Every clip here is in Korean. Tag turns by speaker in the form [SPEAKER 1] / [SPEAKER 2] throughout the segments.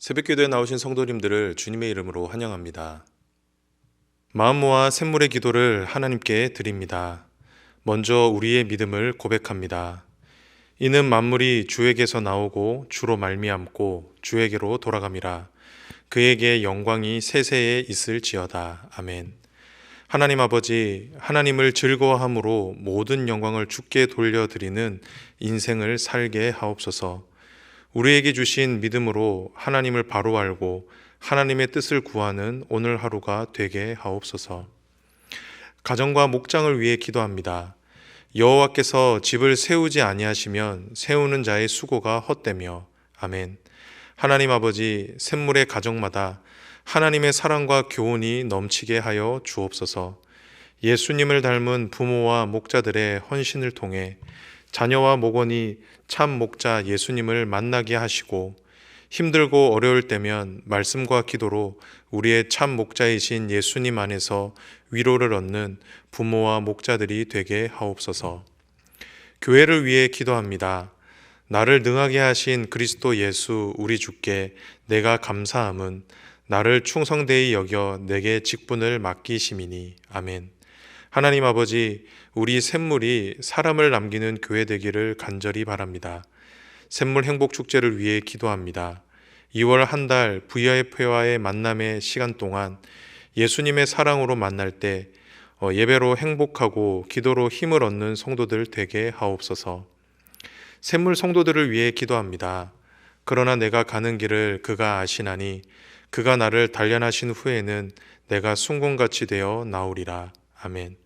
[SPEAKER 1] 새벽기도에 나오신 성도님들을 주님의 이름으로 환영합니다. 마음 모아 샘물의 기도를 하나님께 드립니다. 먼저 우리의 믿음을 고백합니다. 이는 만물이 주에게서 나오고 주로 말미암고 주에게로 돌아감이라. 그에게 영광이 세세에 있을지어다. 아멘. 하나님 아버지, 하나님을 즐거워함으로 모든 영광을 주께 돌려드리는 인생을 살게 하옵소서. 우리에게 주신 믿음으로 하나님을 바로 알고 하나님의 뜻을 구하는 오늘 하루가 되게 하옵소서. 가정과 목장을 위해 기도합니다. 여호와께서 집을 세우지 아니하시면 세우는 자의 수고가 헛되며. 아멘. 하나님 아버지, 샘물의 가정마다 하나님의 사랑과 교훈이 넘치게 하여 주옵소서. 예수님을 닮은 부모와 목자들의 헌신을 통해 자녀와 목원이 참 목자 예수님을 만나게 하시고, 힘들고 어려울 때면 말씀과 기도로 우리의 참 목자이신 예수님 안에서 위로를 얻는 부모와 목자들이 되게 하옵소서. 교회를 위해 기도합니다. 나를 능하게 하신 그리스도 예수 우리 주께 내가 감사함은 나를 충성되이 여겨 내게 직분을 맡기심이니. 아멘. 하나님 아버지, 우리 샘물이 사람을 남기는 교회 되기를 간절히 바랍니다. 샘물 행복축제를 위해 기도합니다. 2월 한 달 VIP와의 만남의 시간 동안 예수님의 사랑으로 만날 때 예배로 행복하고 기도로 힘을 얻는 성도들 되게 하옵소서. 샘물 성도들을 위해 기도합니다. 그러나 내가 가는 길을 그가 아시나니 그가 나를 단련하신 후에는 내가 순금같이 되어 나오리라. 아멘.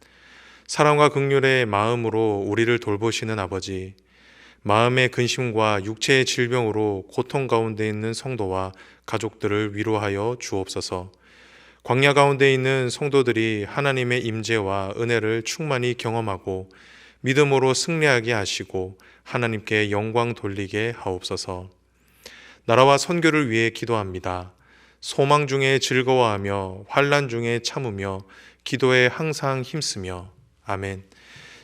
[SPEAKER 1] 사랑과 긍휼의 마음으로 우리를 돌보시는 아버지, 마음의 근심과 육체의 질병으로 고통 가운데 있는 성도와 가족들을 위로하여 주옵소서. 광야 가운데 있는 성도들이 하나님의 임재와 은혜를 충만히 경험하고 믿음으로 승리하게 하시고 하나님께 영광 돌리게 하옵소서. 나라와 선교를 위해 기도합니다. 소망 중에 즐거워하며 환난 중에 참으며 기도에 항상 힘쓰며. 아멘.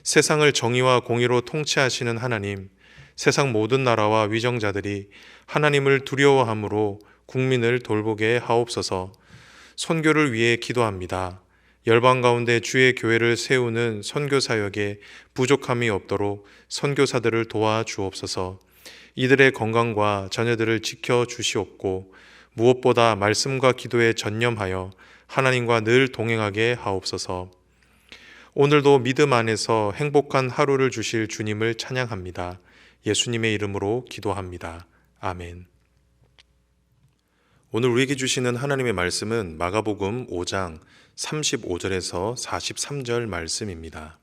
[SPEAKER 1] 세상을 정의와 공의로 통치하시는 하나님, 세상 모든 나라와 위정자들이 하나님을 두려워함으로 국민을 돌보게 하옵소서. 선교를 위해 기도합니다. 열방 가운데 주의 교회를 세우는 선교 사역에 부족함이 없도록 선교사들을 도와 주옵소서. 이들의 건강과 자녀들을 지켜 주시옵고 무엇보다 말씀과 기도에 전념하여 하나님과 늘 동행하게 하옵소서. 오늘도 믿음 안에서 행복한 하루를 주실 주님을 찬양합니다. 예수님의 이름으로 기도합니다. 아멘. 오늘 우리에게 주시는 하나님의 말씀은 마가복음 5장 35절에서 43절 말씀입니다.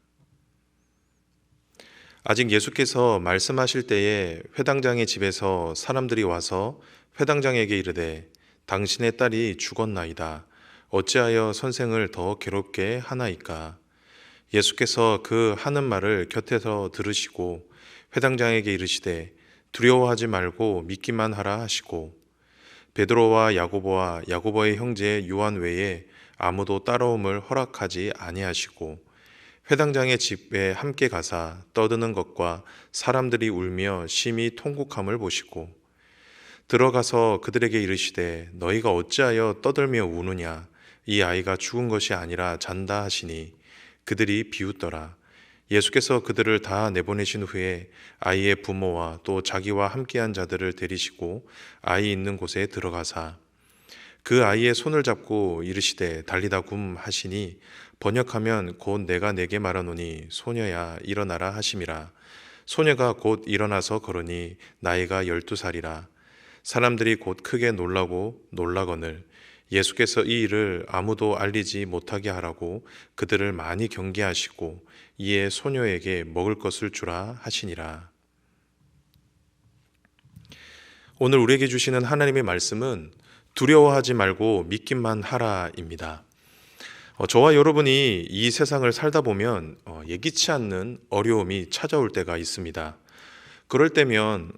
[SPEAKER 1] 아직 예수께서 말씀하실 때에 회당장의 집에서 사람들이 와서 회당장에게 이르되 당신의 딸이 죽었나이다. 어찌하여 선생을 더 괴롭게 하나이까? 예수께서 그 하는 말을 곁에서 들으시고 회당장에게 이르시되 두려워하지 말고 믿기만 하라 하시고, 베드로와 야고보와 야고보의 형제 요한 외에 아무도 따라옴을 허락하지 아니하시고 회당장의 집에 함께 가사 떠드는 것과 사람들이 울며 심히 통곡함을 보시고 들어가서 그들에게 이르시되 너희가 어찌하여 떠들며 우느냐? 이 아이가 죽은 것이 아니라 잔다 하시니 그들이 비웃더라. 예수께서 그들을 다 내보내신 후에 아이의 부모와 또 자기와 함께한 자들을 데리시고 아이 있는 곳에 들어가사 그 아이의 손을 잡고 이르시되 달리다 굼 하시니 번역하면 곧 내가 내게 말하노니 소녀야 일어나라 하심이라. 소녀가 곧 일어나서 걸으니 나이가 12살이라. 사람들이 곧 크게 놀라고 놀라거늘 예수께서 이 일을 아무도 알리지 못하게 하라고 그들을 많이 경계하시고 이에 소녀에게 먹을 것을 주라 하시니라. 오늘 우리에게 주시는 하나님의 말씀은 두려워하지 말고 믿기만 하라입니다. 저와 여러분이 이 세상을 살다 보면 예기치 않는 어려움이 찾아올 때가 있습니다. 그럴 때면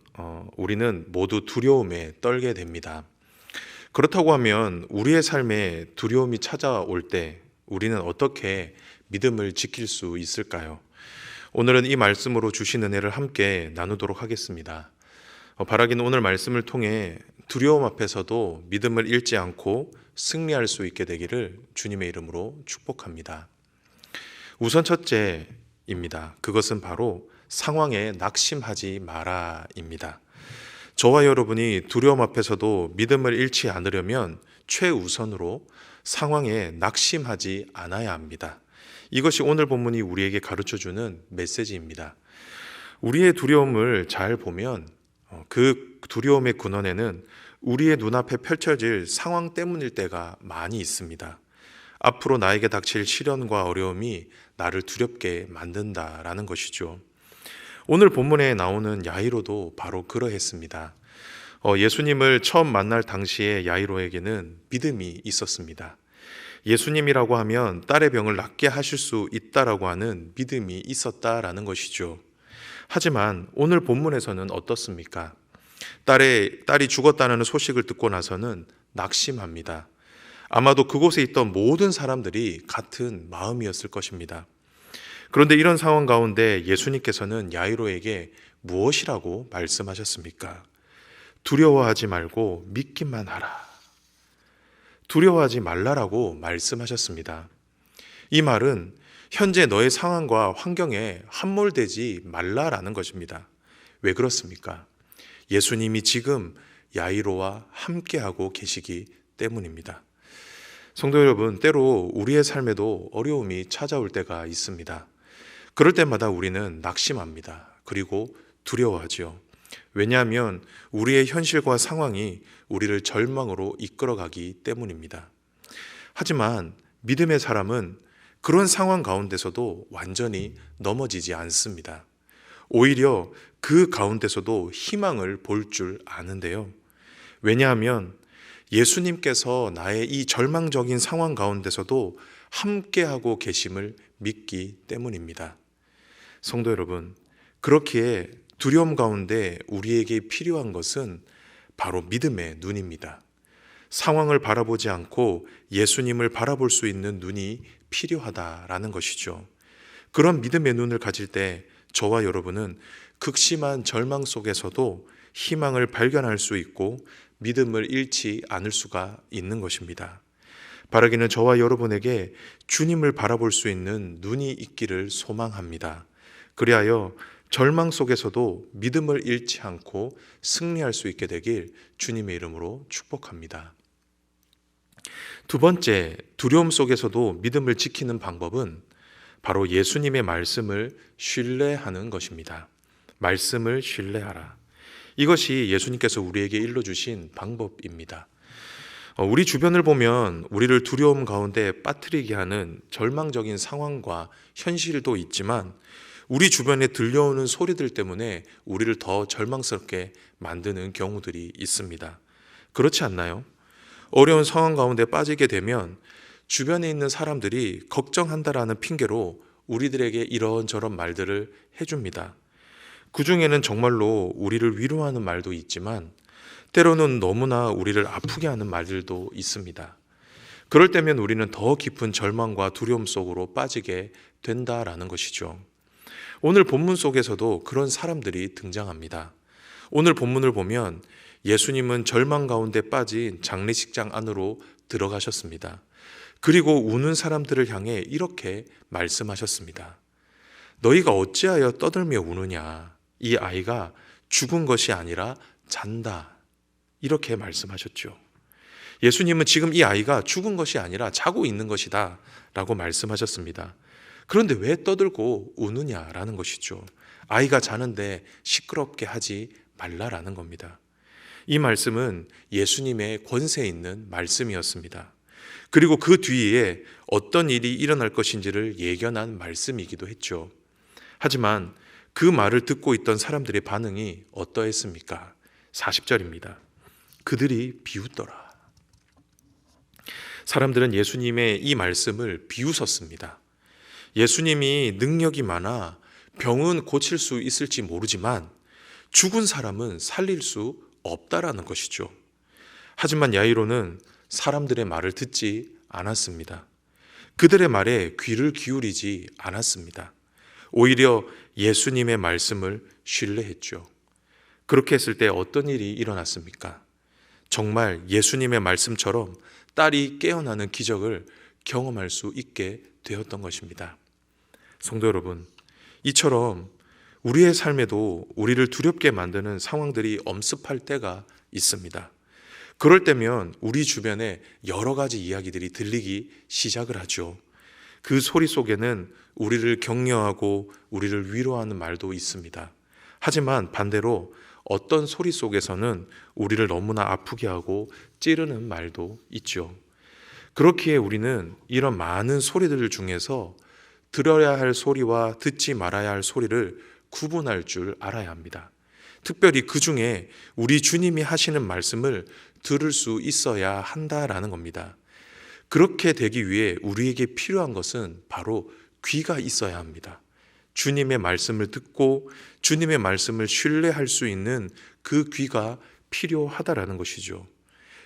[SPEAKER 1] 우리는 모두 두려움에 떨게 됩니다. 그렇다고 하면 우리의 삶에 두려움이 찾아올 때 우리는 어떻게 믿음을 지킬 수 있을까요? 오늘은 이 말씀으로 주신 은혜를 함께 나누도록 하겠습니다. 바라기는 오늘 말씀을 통해 두려움 앞에서도 믿음을 잃지 않고 승리할 수 있게 되기를 주님의 이름으로 축복합니다. 우선 첫째입니다. 그것은 바로 상황에 낙심하지 마라입니다. 저와 여러분이 두려움 앞에서도 믿음을 잃지 않으려면 최우선으로 상황에 낙심하지 않아야 합니다. 이것이 오늘 본문이 우리에게 가르쳐주는 메시지입니다. 우리의 두려움을 잘 보면 그 두려움의 근원에는 우리의 눈앞에 펼쳐질 상황 때문일 때가 많이 있습니다. 앞으로 나에게 닥칠 시련과 어려움이 나를 두렵게 만든다라는 것이죠. 오늘 본문에 나오는 야이로도 바로 그러했습니다. 예수님을 처음 만날 당시에 야이로에게는 믿음이 있었습니다. 예수님이라고 하면 딸의 병을 낫게 하실 수 있다라고 하는 믿음이 있었다라는 것이죠. 하지만 오늘 본문에서는 어떻습니까? 딸이 죽었다는 소식을 듣고 나서는 낙심합니다. 아마도 그곳에 있던 모든 사람들이 같은 마음이었을 것입니다. 그런데 이런 상황 가운데 예수님께서는 야이로에게 무엇이라고 말씀하셨습니까? 두려워하지 말고 믿기만 하라. 두려워하지 말라라고 말씀하셨습니다. 이 말은 현재 너의 상황과 환경에 함몰되지 말라라는 것입니다. 왜 그렇습니까? 예수님이 지금 야이로와 함께하고 계시기 때문입니다. 성도 여러분, 때로 우리의 삶에도 어려움이 찾아올 때가 있습니다. 그럴 때마다 우리는 낙심합니다. 그리고 두려워하죠. 왜냐하면 우리의 현실과 상황이 우리를 절망으로 이끌어가기 때문입니다. 하지만 믿음의 사람은 그런 상황 가운데서도 완전히 넘어지지 않습니다. 오히려 그 가운데서도 희망을 볼 줄 아는데요. 왜냐하면 예수님께서 나의 이 절망적인 상황 가운데서도 함께하고 계심을 믿기 때문입니다. 성도 여러분, 그렇기에 두려움 가운데 우리에게 필요한 것은 바로 믿음의 눈입니다. 상황을 바라보지 않고 예수님을 바라볼 수 있는 눈이 필요하다라는 것이죠. 그런 믿음의 눈을 가질 때 저와 여러분은 극심한 절망 속에서도 희망을 발견할 수 있고 믿음을 잃지 않을 수가 있는 것입니다. 바라기는 저와 여러분에게 주님을 바라볼 수 있는 눈이 있기를 소망합니다. 그리하여 절망 속에서도 믿음을 잃지 않고 승리할 수 있게 되길 주님의 이름으로 축복합니다. 두 번째, 두려움 속에서도 믿음을 지키는 방법은 바로 예수님의 말씀을 신뢰하는 것입니다. 말씀을 신뢰하라. 이것이 예수님께서 우리에게 일러주신 방법입니다. 우리 주변을 보면 우리를 두려움 가운데 빠뜨리게 하는 절망적인 상황과 현실도 있지만 우리 주변에 들려오는 소리들 때문에 우리를 더 절망스럽게 만드는 경우들이 있습니다. 그렇지 않나요? 어려운 상황 가운데 빠지게 되면 주변에 있는 사람들이 걱정한다라는 핑계로 우리들에게 이런저런 말들을 해줍니다. 그 중에는 정말로 우리를 위로하는 말도 있지만 때로는 너무나 우리를 아프게 하는 말들도 있습니다. 그럴 때면 우리는 더 깊은 절망과 두려움 속으로 빠지게 된다라는 것이죠. 오늘 본문 속에서도 그런 사람들이 등장합니다. 오늘 본문을 보면 예수님은 절망 가운데 빠진 장례식장 안으로 들어가셨습니다. 그리고 우는 사람들을 향해 이렇게 말씀하셨습니다. 너희가 어찌하여 떠들며 우느냐? 이 아이가 죽은 것이 아니라 잔다. 이렇게 말씀하셨죠. 예수님은 지금 이 아이가 죽은 것이 아니라 자고 있는 것이다 라고 말씀하셨습니다. 그런데 왜 떠들고 우느냐라는 것이죠. 아이가 자는데 시끄럽게 하지 말라라는 겁니다. 이 말씀은 예수님의 권세 있는 말씀이었습니다. 그리고 그 뒤에 어떤 일이 일어날 것인지를 예견한 말씀이기도 했죠. 하지만 그 말을 듣고 있던 사람들의 반응이 어떠했습니까? 40절입니다. 그들이 비웃더라. 사람들은 예수님의 이 말씀을 비웃었습니다. 예수님이 능력이 많아 병은 고칠 수 있을지 모르지만 죽은 사람은 살릴 수 없다라는 것이죠. 하지만 야이로는 사람들의 말을 듣지 않았습니다. 그들의 말에 귀를 기울이지 않았습니다. 오히려 예수님의 말씀을 신뢰했죠. 그렇게 했을 때 어떤 일이 일어났습니까? 정말 예수님의 말씀처럼 딸이 깨어나는 기적을 경험할 수 있게 되었던 것입니다. 성도 여러분, 이처럼 우리의 삶에도 우리를 두렵게 만드는 상황들이 엄습할 때가 있습니다. 그럴 때면 우리 주변에 여러 가지 이야기들이 들리기 시작을 하죠. 그 소리 속에는 우리를 격려하고 우리를 위로하는 말도 있습니다. 하지만 반대로 어떤 소리 속에서는 우리를 너무나 아프게 하고 찌르는 말도 있죠. 그렇기에 우리는 이런 많은 소리들 중에서 들어야 할 소리와 듣지 말아야 할 소리를 구분할 줄 알아야 합니다. 특별히 그 중에 우리 주님이 하시는 말씀을 들을 수 있어야 한다라는 겁니다. 그렇게 되기 위해 우리에게 필요한 것은 바로 귀가 있어야 합니다. 주님의 말씀을 듣고 주님의 말씀을 신뢰할 수 있는 그 귀가 필요하다라는 것이죠.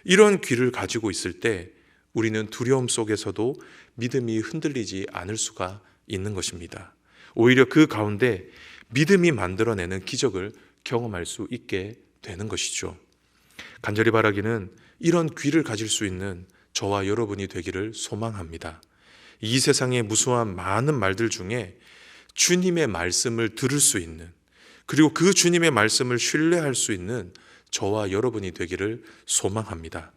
[SPEAKER 1] 이런 귀를 가지고 있을 때 우리는 두려움 속에서도 믿음이 흔들리지 않을 수가 있는 것입니다. 오히려 그 가운데 믿음이 만들어내는 기적을 경험할 수 있게 되는 것이죠. 간절히 바라기는 이런 귀를 가질 수 있는 저와 여러분이 되기를 소망합니다. 이 세상의 무수한 많은 말들 중에 주님의 말씀을 들을 수 있는, 그리고 그 주님의 말씀을 신뢰할 수 있는 저와 여러분이 되기를 소망합니다.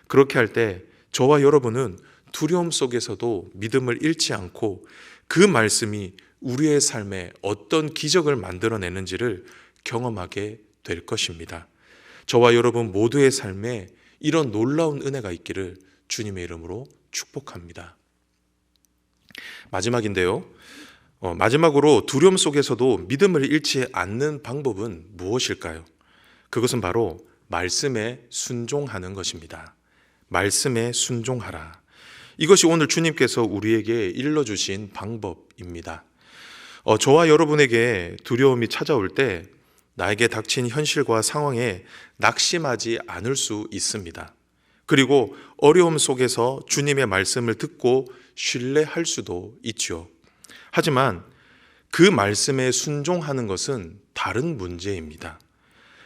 [SPEAKER 1] 그렇게 할 때 저와 여러분은 두려움 속에서도 믿음을 잃지 않고 그 말씀이 우리의 삶에 어떤 기적을 만들어내는지를 경험하게 될 것입니다. 저와 여러분 모두의 삶에 이런 놀라운 은혜가 있기를 주님의 이름으로 축복합니다. 마지막인데요. 마지막으로 두려움 속에서도 믿음을 잃지 않는 방법은 무엇일까요? 그것은 바로 말씀에 순종하는 것입니다. 말씀에 순종하라. 이것이 오늘 주님께서 우리에게 일러주신 방법입니다. 저와 여러분에게 두려움이 찾아올 때 나에게 닥친 현실과 상황에 낙심하지 않을 수 있습니다. 그리고 어려움 속에서 주님의 말씀을 듣고 신뢰할 수도 있죠. 하지만 그 말씀에 순종하는 것은 다른 문제입니다.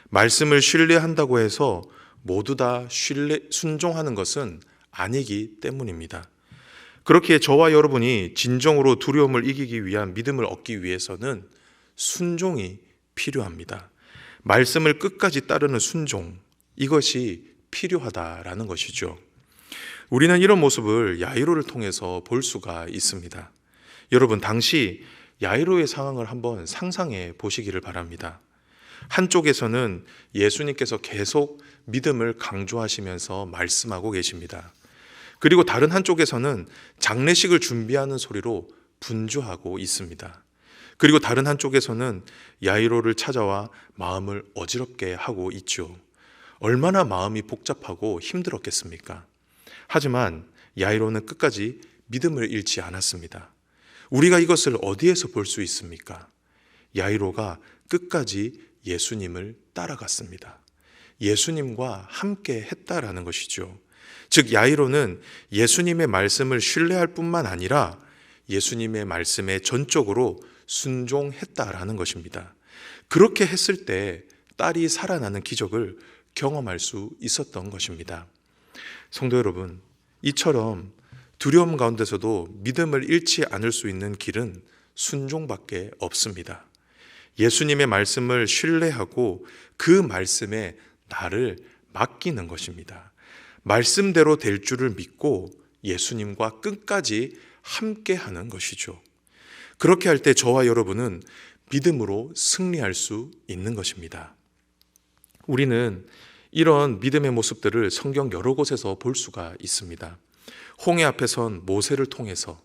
[SPEAKER 1] 말씀을 신뢰한다고 해서 모두 다 순종하는 것은 아니기 때문입니다. 그렇기에 저와 여러분이 진정으로 두려움을 이기기 위한 믿음을 얻기 위해서는 순종이 필요합니다. 말씀을 끝까지 따르는 순종, 이것이 필요하다라는 것이죠. 우리는 이런 모습을 야이로를 통해서 볼 수가 있습니다. 여러분, 당시 야이로의 상황을 한번 상상해 보시기를 바랍니다. 한쪽에서는 예수님께서 계속 믿음을 강조하시면서 말씀하고 계십니다. 그리고 다른 한쪽에서는 장례식을 준비하는 소리로 분주하고 있습니다. 그리고 다른 한쪽에서는 야이로를 찾아와 마음을 어지럽게 하고 있죠. 얼마나 마음이 복잡하고 힘들었겠습니까? 하지만 야이로는 끝까지 믿음을 잃지 않았습니다. 우리가 이것을 어디에서 볼 수 있습니까? 야이로가 끝까지 예수님을 따라갔습니다. 예수님과 함께 했다라는 것이죠. 즉 야이로는 예수님의 말씀을 신뢰할 뿐만 아니라 예수님의 말씀에 전적으로 순종했다라는 것입니다. 그렇게 했을 때 딸이 살아나는 기적을 경험할 수 있었던 것입니다. 성도 여러분, 이처럼 두려움 가운데서도 믿음을 잃지 않을 수 있는 길은 순종밖에 없습니다. 예수님의 말씀을 신뢰하고 그 말씀에 나를 맡기는 것입니다. 말씀대로 될 줄을 믿고 예수님과 끝까지 함께하는 것이죠. 그렇게 할 때 저와 여러분은 믿음으로 승리할 수 있는 것입니다. 우리는 이런 믿음의 모습들을 성경 여러 곳에서 볼 수가 있습니다. 홍해 앞에 선 모세를 통해서,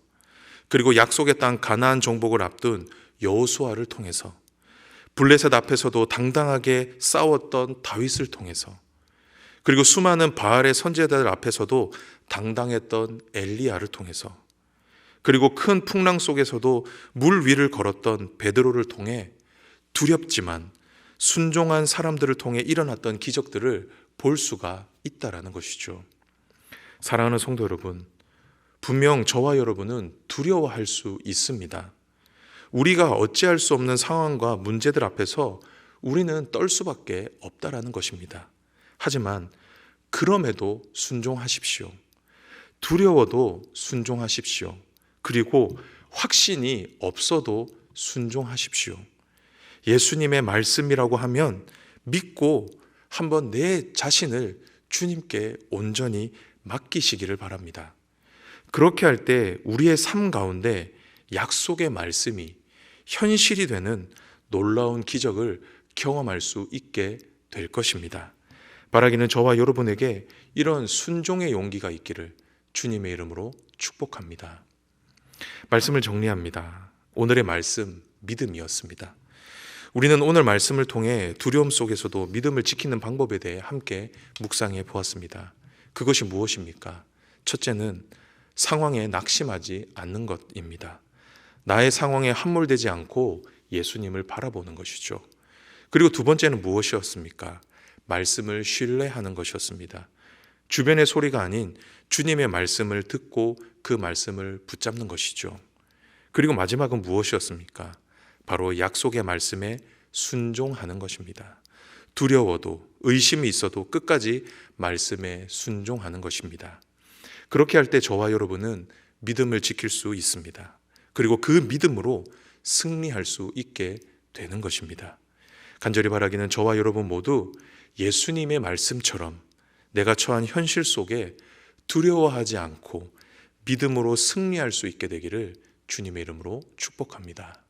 [SPEAKER 1] 그리고 약속의 땅 가나안 정복을 앞둔 여호수아를 통해서, 블레셋 앞에서도 당당하게 싸웠던 다윗을 통해서, 그리고 수많은 바알의 선지자들 앞에서도 당당했던 엘리야를 통해서, 그리고 큰 풍랑 속에서도 물 위를 걸었던 베드로를 통해 두렵지만 순종한 사람들을 통해 일어났던 기적들을 볼 수가 있다라는 것이죠. 사랑하는 성도 여러분, 분명 저와 여러분은 두려워할 수 있습니다. 우리가 어찌할 수 없는 상황과 문제들 앞에서 우리는 떨 수밖에 없다라는 것입니다. 하지만 그럼에도 순종하십시오. 두려워도 순종하십시오. 그리고 확신이 없어도 순종하십시오. 예수님의 말씀이라고 하면 믿고 한번 내 자신을 주님께 온전히 맡기시기를 바랍니다. 그렇게 할 때 우리의 삶 가운데 약속의 말씀이 현실이 되는 놀라운 기적을 경험할 수 있게 될 것입니다. 바라기는 저와 여러분에게 이런 순종의 용기가 있기를 주님의 이름으로 축복합니다. 말씀을 정리합니다. 오늘의 말씀, 믿음이었습니다. 우리는 오늘 말씀을 통해 두려움 속에서도 믿음을 지키는 방법에 대해 함께 묵상해 보았습니다. 그것이 무엇입니까? 첫째는 상황에 낙심하지 않는 것입니다. 나의 상황에 함몰되지 않고 예수님을 바라보는 것이죠. 그리고 두 번째는 무엇이었습니까? 말씀을 신뢰하는 것이었습니다. 주변의 소리가 아닌 주님의 말씀을 듣고 그 말씀을 붙잡는 것이죠. 그리고 마지막은 무엇이었습니까? 바로 약속의 말씀에 순종하는 것입니다. 두려워도 의심이 있어도 끝까지 말씀에 순종하는 것입니다. 그렇게 할 때 저와 여러분은 믿음을 지킬 수 있습니다. 그리고 그 믿음으로 승리할 수 있게 되는 것입니다. 간절히 바라기는 저와 여러분 모두 예수님의 말씀처럼 내가 처한 현실 속에 두려워하지 않고 믿음으로 승리할 수 있게 되기를 주님의 이름으로 축복합니다.